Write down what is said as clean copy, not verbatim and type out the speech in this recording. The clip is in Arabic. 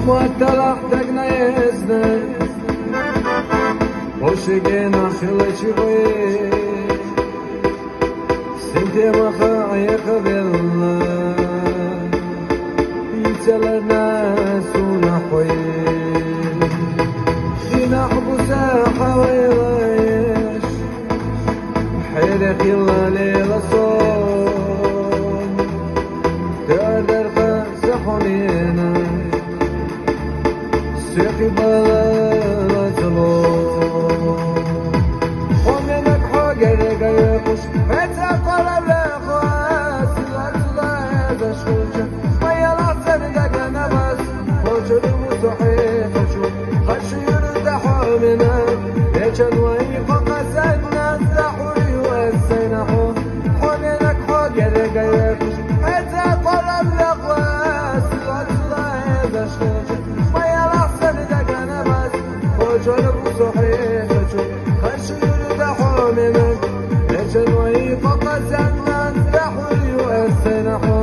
Muattalaq tagnayesne Oshigena khilchiwe Sinte maha ayakabella Yitsalana sunahwe Dina hubusa hawayash Hayraq yalla layla son Tadar khasahunina سيقي بلاتلو ومنك حقر قيقش فتاقل بلخواس لاتلا يدشوشا ويلاحسن دق نفس وجل مستحيل شوف خش يرد حومنا يجن ويفق سنة سحوري والسينحو ومنك حقر قيقش فتاقل بلخواس لاتلا يدشوشا جنب صحيح شوف خش يرد حومنا يجن ويفق سنة سحوري والسينحو